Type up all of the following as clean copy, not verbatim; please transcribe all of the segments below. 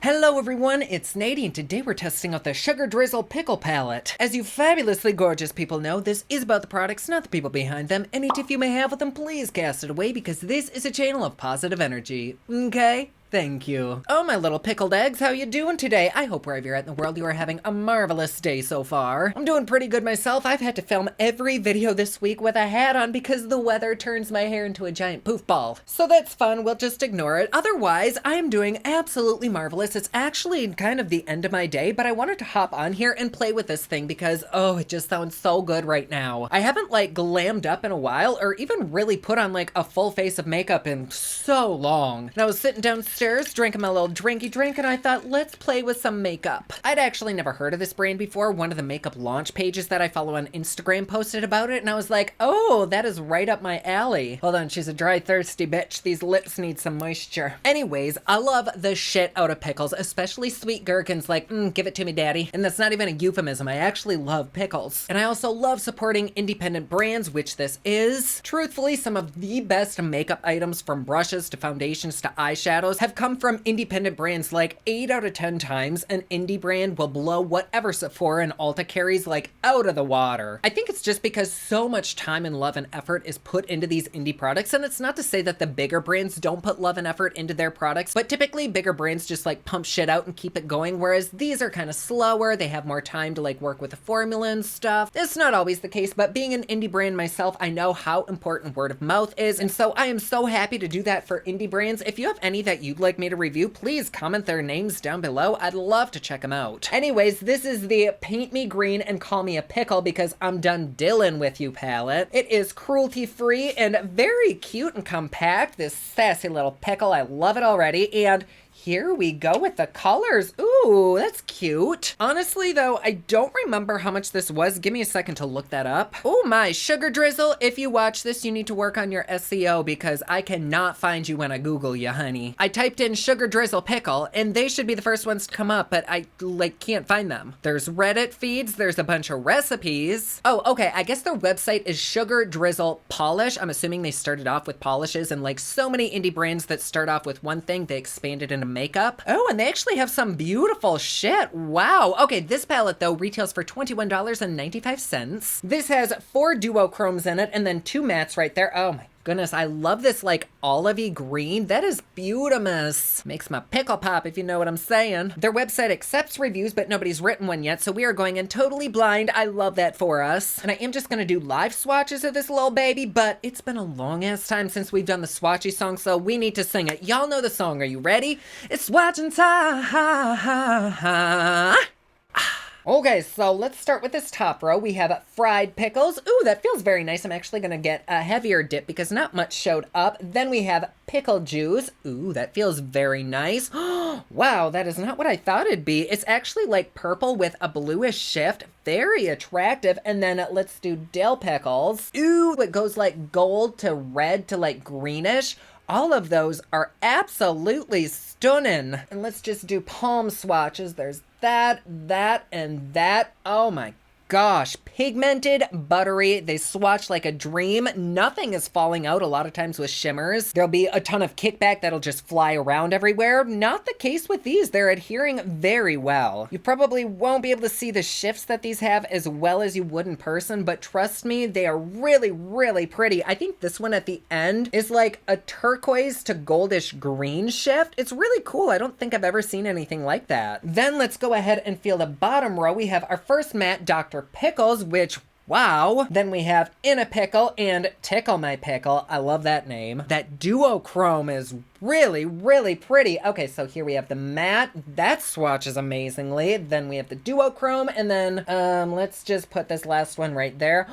Hello everyone, it's Nadie, and today we're testing out the SugarDrizzle Pickle Palette. As you fabulously gorgeous people know, this is about the products, not the people behind them. Any tiff you may have with them, please cast it away because this is a channel of positive energy, okay? Thank you. Oh, my little pickled eggs, how you doing today? I hope wherever you're at in the world you are having a marvelous day so far. I'm doing pretty good myself. I've had to film every video this week with a hat on because the weather turns my hair into a giant poof ball. So that's fun, we'll just ignore it. Otherwise, I am doing absolutely marvelous. It's actually kind of the end of my day, but I wanted to hop on here and play with this thing because, oh, it just sounds so good right now. I haven't like glammed up in a while or even really put on like a full face of makeup in so long. And I was sitting downstairs drinking my little drinky drink and I thought, let's play with some makeup. I'd actually never heard of this brand before. One of the makeup launch pages that I follow on Instagram posted about it and I was like, oh, that is right up my alley. Hold on, she's a dry, thirsty bitch. These lips need some moisture. Anyways, I love the shit out of pickles, especially sweet gherkins like, give it to me, daddy. And that's not even a euphemism. I actually love pickles. And I also love supporting independent brands, which this is. Truthfully, some of the best makeup items from brushes to foundations to eyeshadows have come from independent brands. Like 8 out of 10 times an indie brand will blow whatever Sephora and Ulta carries like out of the water. I think it's just because so much time and love and effort is put into these indie products, and it's not to say that the bigger brands don't put love and effort into their products, but typically bigger brands just like pump shit out and keep it going, whereas these are kind of slower. They have more time to like work with the formula and stuff. It's not always the case, but being an indie brand myself, I know how important word of mouth is, and so I am so happy to do that for indie brands. If you have any that you'd like me to review, please comment their names down below. I'd love to check them out. Anyways, this is the Paint Me Green and Call Me a Pickle because I'm done dillin' with you palette. It is cruelty-free and very cute and compact. This sassy little pickle, I love it already. And here we go with the colors. Ooh, that's cute. Honestly, though, I don't remember how much this was. Give me a second to look that up. Oh my, Sugar Drizzle, if you watch this, you need to work on your SEO because I cannot find you when I Google you, honey. I typed in Sugar Drizzle Pickle, and they should be the first ones to come up, but I, like, can't find them. There's Reddit feeds, there's a bunch of recipes. Oh, okay, I guess their website is SugarDrizzlePolish. I'm assuming they started off with polishes, and like so many indie brands that start off with one thing, they expanded into makeup. Oh, and they actually have some beautiful shit. Wow. Okay, this palette though retails for $21.95. This has 4 duochromes in it and then 2 mattes right there. Oh my goodness, I love this like olivey green. That is beautimous. Makes my pickle pop, if you know what I'm saying. Their website accepts reviews, but nobody's written one yet, so we are going in totally blind. I love that for us. And I am just gonna do live swatches of this little baby, but it's been a long ass time since we've done the swatchy song, so we need to sing it. Y'all know the song. Are you ready? It's swatching time. Okay, so let's start with this top row. We have fried pickles. Ooh, that feels very nice. I'm actually gonna get a heavier dip because not much showed up. Then we have pickle juice. Ooh, that feels very nice. Wow, that is not what I thought it'd be. It's actually like purple with a bluish shift. Very attractive. And then let's do dill pickles. Ooh, it goes like gold to red to like greenish. All of those are absolutely stunning. And let's just do palm swatches. There's that, and that. Oh my gosh, pigmented, buttery. They swatch like a dream. Nothing is falling out a lot of times with shimmers. There'll be a ton of kickback that'll just fly around everywhere. Not the case with these. They're adhering very well. You probably won't be able to see the shifts that these have as well as you would in person, but trust me, they are really, really pretty. I think this one at the end is like a turquoise to goldish green shift. It's really cool. I don't think I've ever seen anything like that. Then let's go ahead and feel the bottom row. We have our first matte, Dr. Pickles, which, wow. Then we have In a Pickle and Tickle My Pickle. I love that name. That duochrome is really, really pretty. Okay, so here we have the matte. That swatches amazingly. Then we have the duochrome, and then let's just put this last one right there.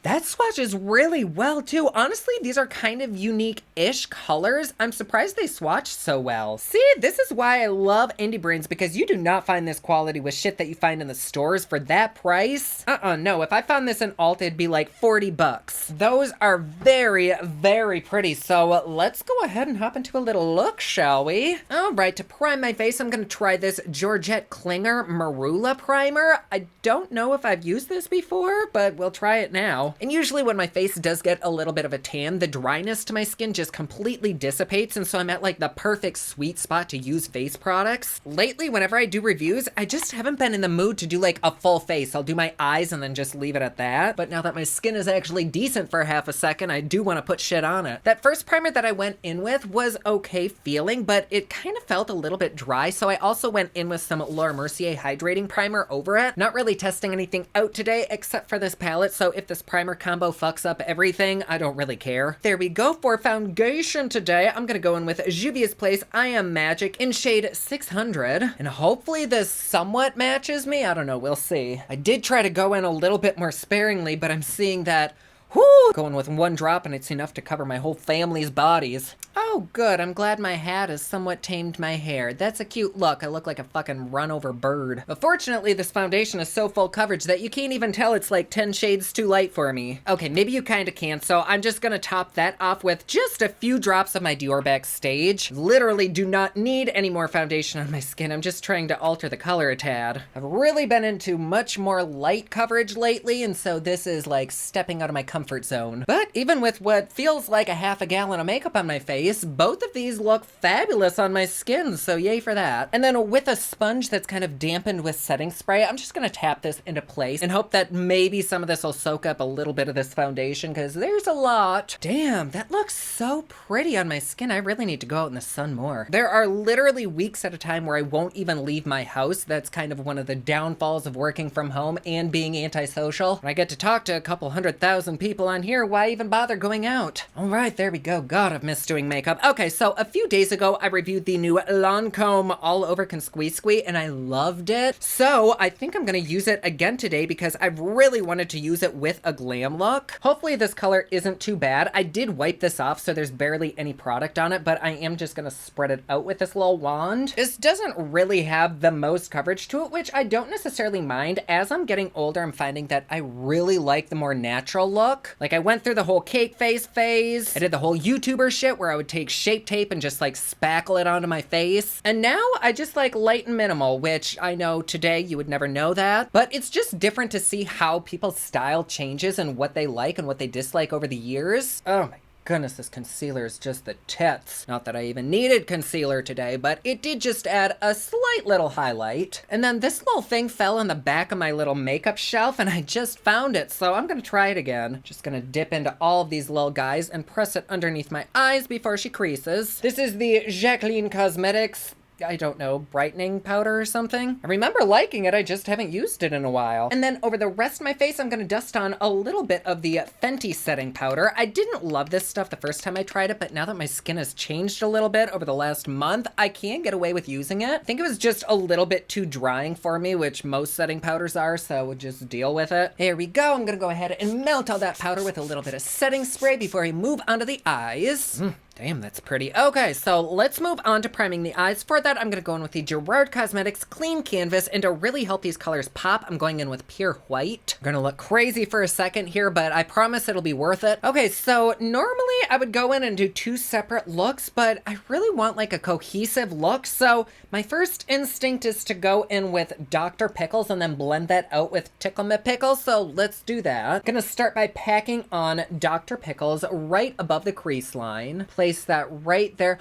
That swatches really well too. Honestly, these are kind of unique-ish colors. I'm surprised they swatch so well. See, this is why I love indie brands, because you do not find this quality with shit that you find in the stores for that price. No. If I found this in Ulta, it'd be like 40 bucks. Those are very, very pretty. So let's go ahead and hop into a a little look, shall we? All right, to prime my face, I'm gonna try this Georgette Klinger Marula primer. I don't know if I've used this before, but we'll try it now. And usually when my face does get a little bit of a tan, the dryness to my skin just completely dissipates, and so I'm at like the perfect sweet spot to use face products. Lately, whenever I do reviews, I just haven't been in the mood to do like a full face. I'll do my eyes and then just leave it at that. But now that my skin is actually decent for half a second, I do want to put shit on it. That first primer that I went in with was okay feeling, but it kind of felt a little bit dry, so I also went in with some Laura Mercier hydrating primer over it. Not really testing anything out today except for this palette, so if this primer combo fucks up everything, I don't really care. There we go. For foundation today, I'm gonna go in with Juvia's Place I Am Magic in shade 600, and hopefully this somewhat matches me. I don't know, we'll see. I did try to go in a little bit more sparingly, but I'm seeing that going with one drop and it's enough to cover my whole family's bodies. Oh, good. I'm glad my hat has somewhat tamed my hair. That's a cute look. I look like a fucking run-over bird. But fortunately, this foundation is so full coverage that you can't even tell it's like 10 shades too light for me. Okay, maybe you kind of can, so I'm just gonna top that off with just a few drops of my Dior Backstage. Literally do not need any more foundation on my skin. I'm just trying to alter the color a tad. I've really been into much more light coverage lately, and so this is like stepping out of my comfort zone. But even with what feels like a half a gallon of makeup on my face, both of these look fabulous on my skin, so yay for that. And then with a sponge that's kind of dampened with setting spray, I'm just gonna tap this into place and hope that maybe some of this will soak up a little bit of this foundation, because there's a lot. Damn, that looks so pretty on my skin. I really need to go out in the sun more. There are literally weeks at a time where I won't even leave my house. That's kind of one of the downfalls of working from home and being antisocial. When I get to talk to a couple 100,000 people on here, why even bother going out? All right, there we go. God, I've missed doing makeup. Okay, so a few days ago, I reviewed the new Lancome All Over Can Squeeze Squeeze, and I loved it. So I think I'm gonna use it again today because I've really wanted to use it with a glam look. Hopefully this color isn't too bad. I did wipe this off, so there's barely any product on it, but I am just gonna spread it out with this little wand. This doesn't really have the most coverage to it, which I don't necessarily mind. As I'm getting older, I'm finding that I really like the more natural look. Like, I went through the whole cake face phase. I did the whole YouTuber shit where I would take Shape Tape and just like spackle it onto my face. And now I just like light and minimal, which I know today you would never know that, but it's just different to see how people's style changes and what they like and what they dislike over the years. Oh my goodness, this concealer is just the tits. Not that I even needed concealer today, but it did just add a slight little highlight. And then this little thing fell on the back of my little makeup shelf and I just found it, so I'm gonna try it again. Just gonna dip into all of these little guys and press it underneath my eyes before she creases. This is the Jacqueline Cosmetics, I don't know, brightening powder or something. I remember liking it, I just haven't used it in a while. And then over the rest of my face, I'm gonna dust on a little bit of the Fenty setting powder. I didn't love this stuff the first time I tried it, but now that my skin has changed a little bit over the last month, I can get away with using it. I think it was just a little bit too drying for me, which most setting powders are, so we'll just deal with it. Here we go. I'm gonna go ahead and melt all that powder with a little bit of setting spray before I move onto the eyes. Damn, that's pretty. Okay, so let's move on to priming the eyes. For that, I'm gonna go in with the Gerard Cosmetics Clean Canvas, and to really help these colors pop, I'm going in with Pure White. I'm gonna look crazy for a second here, but I promise it'll be worth it. Okay, so normally I would go in and do two separate looks, but I really want like a cohesive look, so my first instinct is to go in with Dr. Pickles and then blend that out with Tickle Me Pickles, so let's do that. I'm gonna start by packing on Dr. Pickles right above the crease line. Place that right there.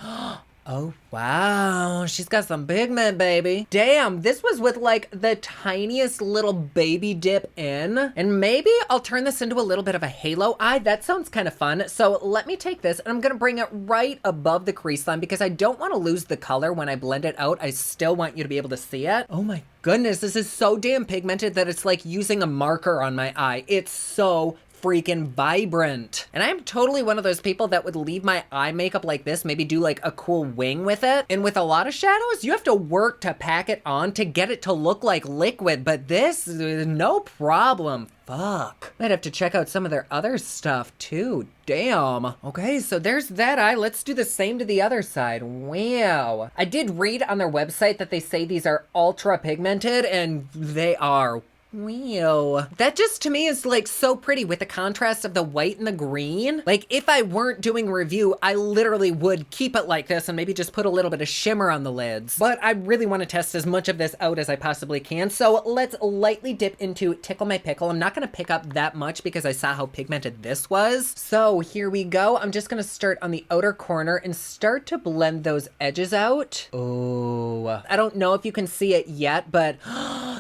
Oh, wow. She's got some pigment, baby. Damn, this was with like the tiniest little baby dip in. And maybe I'll turn this into a little bit of a halo eye. That sounds kind of fun. So let me take this and I'm gonna bring it right above the crease line because I don't want to lose the color when I blend it out. I still want you to be able to see it. Oh my goodness, this is so damn pigmented that it's like using a marker on my eye. It's so freaking vibrant. And I'm totally one of those people that would leave my eye makeup like this, maybe do like a cool wing with it. And with a lot of shadows, you have to work to pack it on to get it to look like liquid, but this is no problem. Fuck. Might have to check out some of their other stuff too. Damn. Okay, so there's that eye. Let's do the same to the other side. Wow. I did read on their website that they say these are ultra pigmented, and they are. Wow. That just to me is like so pretty with the contrast of the white and the green. Like if I weren't doing a review, I literally would keep it like this and maybe just put a little bit of shimmer on the lids. But I really want to test as much of this out as I possibly can. So let's lightly dip into Tickle My Pickle. I'm not going to pick up that much because I saw how pigmented this was. So here we go. I'm just going to start on the outer corner and start to blend those edges out. Oh, I don't know if you can see it yet, but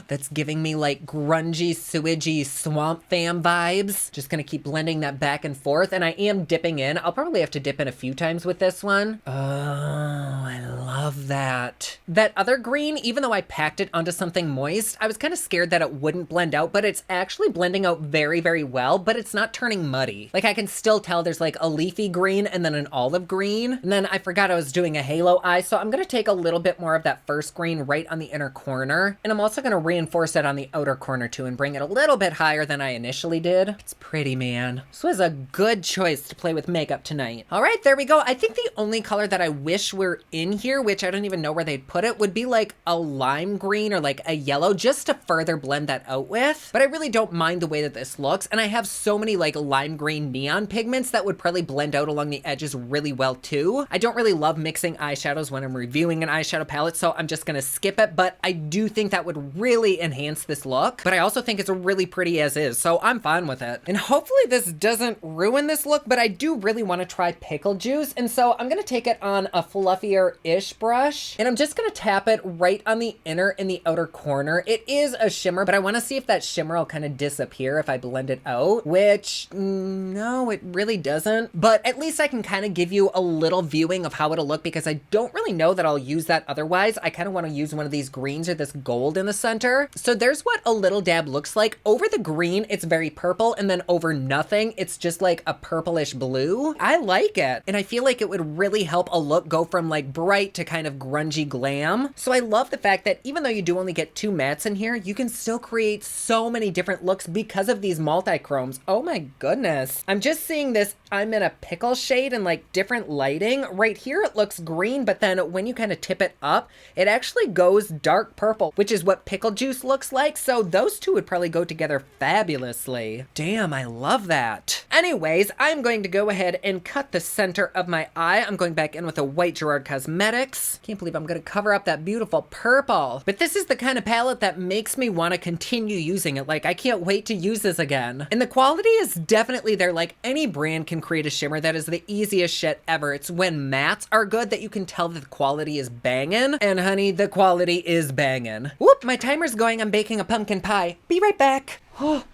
that's giving me like grungy, sewagey swamp fam vibes. Just gonna keep blending that back and forth, and I am dipping in. I'll probably have to dip in a few times with this one. Oh, I love that. That other green, even though I packed it onto something moist, I was kind of scared that it wouldn't blend out, but it's actually blending out very, very well, but it's not turning muddy. Like I can still tell there's like a leafy green and then an olive green. And then I forgot I was doing a halo eye, so I'm gonna take a little bit more of that first green right on the inner corner, and I'm also gonna reinforce it on the outer corner too and bring it a little bit higher than I initially did. It's pretty, man. This was a good choice to play with makeup tonight. All right, there we go. I think the only color that I wish were in here, which I don't even know where they'd put it, would be like a lime green or like a yellow, just to further blend that out with. But I really don't mind the way that this looks, and I have so many like lime green neon pigments that would probably blend out along the edges really well too. I don't really love mixing eyeshadows when I'm reviewing an eyeshadow palette, so I'm just gonna skip it, but I do think that would really enhance this look. But I also think it's really pretty as is, so I'm fine with it. And hopefully this doesn't ruin this look, but I do really want to try pickle juice, and so I'm gonna take it on a fluffier-ish brush, and I'm just gonna tap it right on the inner and the outer corner. It is a shimmer, but I want to see if that shimmer will kind of disappear if I blend it out, which no, it really doesn't. But at least I can kind of give you a little viewing of how it'll look, because I don't really know that I'll use that otherwise. I kind of want to use one of these greens or this gold in the center. So there's what a little dab looks like. Over the green, it's very purple, and then over nothing, it's just like a purplish blue. I like it, and I feel like it would really help a look go from like bright to kind of grungy glam. So I love the fact that even though you do only get 2 mattes in here, you can still create so many different looks because of these multi-chromes. Oh my goodness. I'm just seeing this, I'm in a pickle shade and like different lighting. Right here it looks green, but then when you kind of tip it up, it actually goes dark purple, which is what pickle juice looks like. So those two would probably go together fabulously. Damn, I love that. Anyways, I'm going to go ahead and cut the center of my eye. I'm going back in with a white Gerard Cosmetics. Can't believe I'm going to cover up that beautiful purple. But this is the kind of palette that makes me want to continue using it. Like, I can't wait to use this again. And the quality is definitely there. Like, any brand can create a shimmer that is the easiest shit ever. It's when mattes are good that you can tell that the quality is banging. And honey, the quality is banging. Whoop, my timer's going. I'm baking a pumpkin pie. Be right back. Oh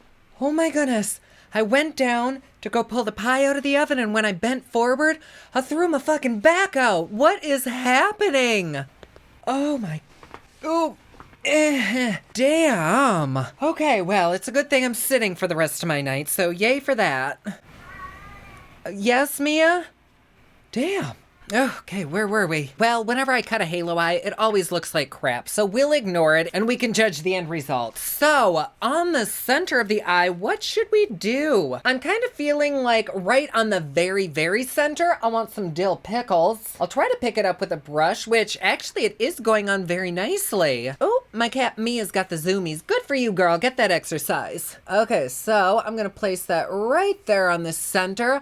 my goodness. I went down to go pull the pie out of the oven, and when I bent forward, I threw my fucking back out. What is happening? Oh my, damn. Okay, well, it's a good thing I'm sitting for the rest of my night, so yay for that. Yes, Mia? Damn. Okay, where were we? Well, whenever I cut a halo eye, it always looks like crap, so we'll ignore it and we can judge the end result. So, on the center of the eye, what should we do? I'm kind of feeling like right on the very, very center, I want some dill pickles. I'll try to pick it up with a brush, which actually it is going on very nicely. Oh, my cat Mia's got the zoomies. Good for you, girl. Get that exercise. Okay, so I'm gonna place that right there on the center.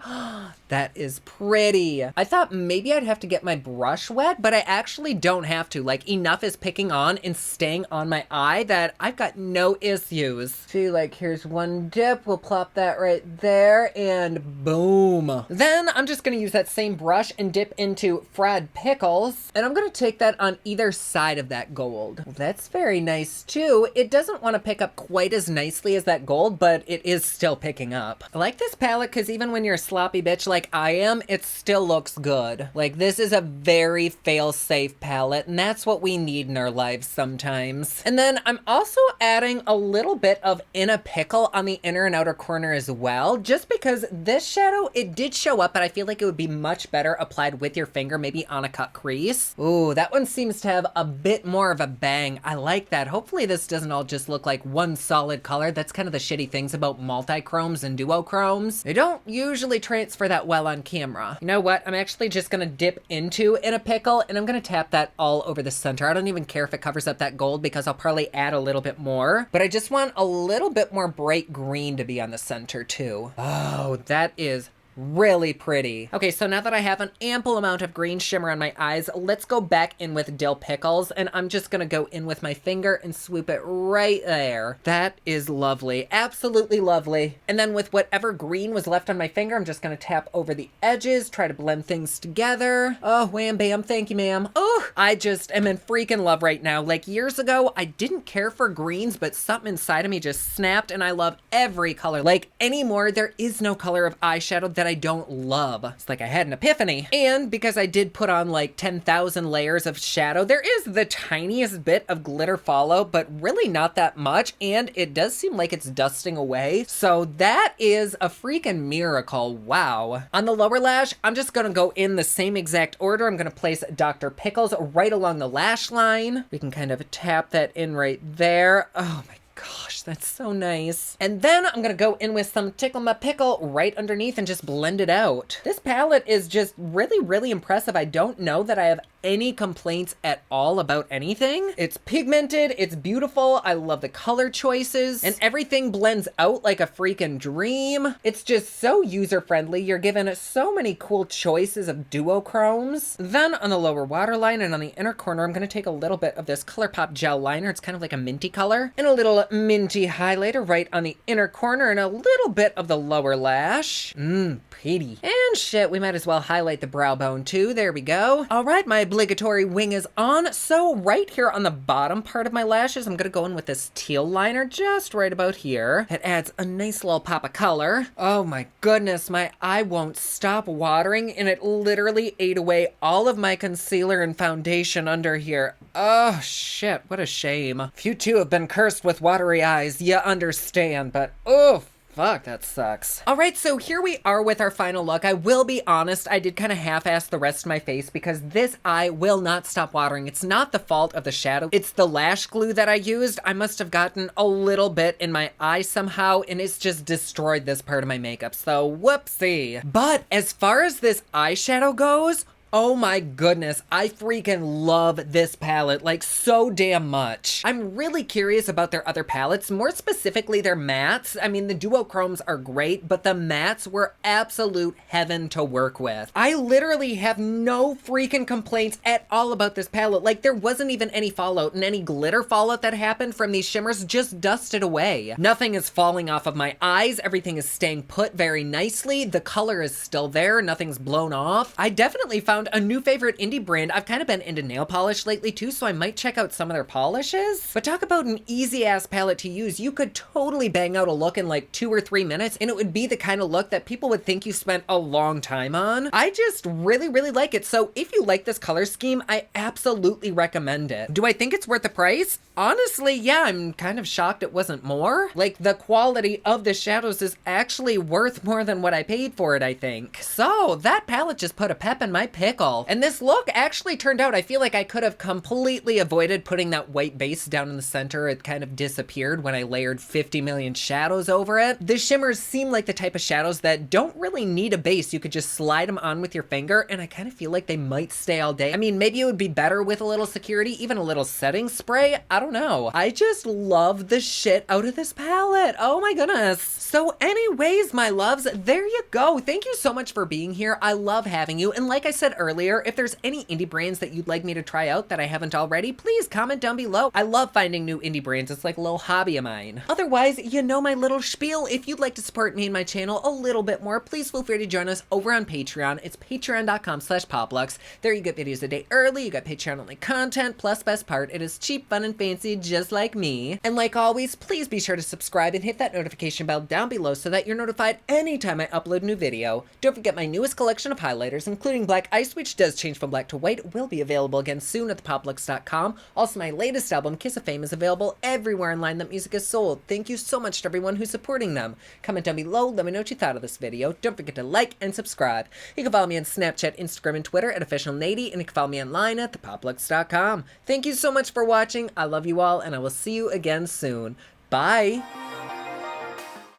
That is pretty. I thought maybe I'd have to get my brush wet, but I actually don't have to. Like, enough is picking on and staying on my eye that I've got no issues. See, like, here's one dip. We'll plop that right there, and boom. Then I'm just gonna use that same brush and dip into fried pickles, and I'm gonna take that on either side of that gold. That's very nice too. It doesn't want to pick up quite as nicely as that gold, but it is still picking up. I like this palette because even when you're a sloppy bitch like I am, it still looks good. Like, this is a very fail-safe palette, and that's what we need in our lives sometimes. And then I'm also adding a little bit of In a Pickle on the inner and outer corner as well, just because this shadow, it did show up, but I feel like it would be much better applied with your finger, maybe on a cut crease. Ooh, that one seems to have a bit more of a bang. I like that. Hopefully this doesn't all just look look like one solid color. That's kind of the shitty things about multi-chromes and duochromes. They don't usually transfer that well on camera. You know what? I'm actually just gonna dip into in a pickle and I'm gonna tap that all over the center. I don't even care if it covers up that gold because I'll probably add a little bit more, but I just want a little bit more bright green to be on the center too. Oh, that is really pretty. Okay, so now that I have an ample amount of green shimmer on my eyes, let's go back in with dill pickles, and I'm just gonna go in with my finger and swoop it right there. That is lovely, absolutely lovely. And then with whatever green was left on my finger, I'm just gonna tap over the edges, try to blend things together. Oh, wham bam, thank you, ma'am. Oh, I just am in freaking love right now. Like years ago, I didn't care for greens, but something inside of me just snapped, and I love every color. Like anymore, there is no color of eyeshadow that I don't love. It's like I had an epiphany. And because I did put on like 10,000 layers of shadow, there is the tiniest bit of glitter fallout, but really not that much. And it does seem like it's dusting away. So that is a freaking miracle. Wow. On the lower lash, I'm just gonna go in the same exact order. I'm gonna place Dr. Pickles right along the lash line. We can kind of tap that in right there. Oh my gosh, that's so nice. And then I'm gonna go in with some Tickle My Pickle right underneath and just blend it out. This palette is just really, really impressive. I don't know that I have any complaints at all about anything. It's pigmented, it's beautiful, I love the color choices, and everything blends out like a freaking dream. It's just so user-friendly. You're given so many cool choices of duochromes. Then on the lower waterline and on the inner corner, I'm gonna take a little bit of this ColourPop gel liner. It's kind of like a minty color, and a little minty highlighter right on the inner corner, and a little bit of the lower lash. Pretty. And shit, we might as well highlight the brow bone too. There we go. All right, my obligatory wing is on. So right here on the bottom part of my lashes, I'm gonna go in with this teal liner just right about here. It adds a nice little pop of color. Oh my goodness, my eye won't stop watering, and it literally ate away all of my concealer and foundation under here. Oh shit, what a shame. If you two have been cursed with watery eyes, you understand, but oh, fuck, that sucks. All right, so here we are with our final look. I will be honest, I did kind of half-ass the rest of my face because this eye will not stop watering. It's not the fault of the shadow. It's the lash glue that I used. I must have gotten a little bit in my eye somehow, and it's just destroyed this part of my makeup. So whoopsie. But as far as this eyeshadow goes, oh my goodness, I freaking love this palette, like so damn much. I'm really curious about their other palettes, more specifically their mattes. I mean, the duochromes are great, but the mattes were absolute heaven to work with. I literally have no freaking complaints at all about this palette. Like there wasn't even any fallout, and any glitter fallout that happened from these shimmers just dusted away. Nothing is falling off of my eyes. Everything is staying put very nicely. The color is still there. Nothing's blown off. I definitely found a new favorite indie brand. I've kind of been into nail polish lately too, so I might check out some of their polishes. But talk about an easy ass palette to use. You could totally bang out a look in like 2 or 3 minutes, and it would be the kind of look that people would think you spent a long time on. I just really, really like it. So if you like this color scheme, I absolutely recommend it. Do I think it's worth the price? Honestly, yeah, I'm kind of shocked it wasn't more. Like the quality of the shadows is actually worth more than what I paid for it, I think. So that palette just put a pep in my pickle. And this look actually turned out, I feel like I could have completely avoided putting that white base down in the center. It kind of disappeared when I layered 50 million shadows over it. The shimmers seem like the type of shadows that don't really need a base. You could just slide them on with your finger, and I kind of feel like they might stay all day. I mean, maybe it would be better with a little security, even a little setting spray. I don't know. I just love the shit out of this palette. Oh my goodness. So anyways, my loves, there you go. Thank you so much for being here. I love having you. And like I said earlier, if there's any indie brands that you'd like me to try out that I haven't already, please comment down below. I love finding new indie brands. It's like a little hobby of mine. Otherwise, you know my little spiel. If you'd like to support me and my channel a little bit more, please feel free to join us over on Patreon. It's patreon.com/PopLuxe. There you get videos a day early. You got Patreon only content. Plus, best part, it is cheap, fun, and fancy just like me. And like always, please be sure to subscribe and hit that notification bell down below so that you're notified anytime I upload a new video. Don't forget my newest collection of highlighters, including black ice Polished, which does change from black to white, will be available again soon at thepopluxe.com. Also, my latest album, Kiss of Fame, is available everywhere online that music is sold. Thank you so much to everyone who's supporting them. Comment down below, let me know what you thought of this video. Don't forget to like and subscribe. You can follow me on Snapchat, Instagram, and Twitter at OfficialNady, and you can follow me online at thepopluxe.com. Thank you so much for watching. I love you all, and I will see you again soon. Bye!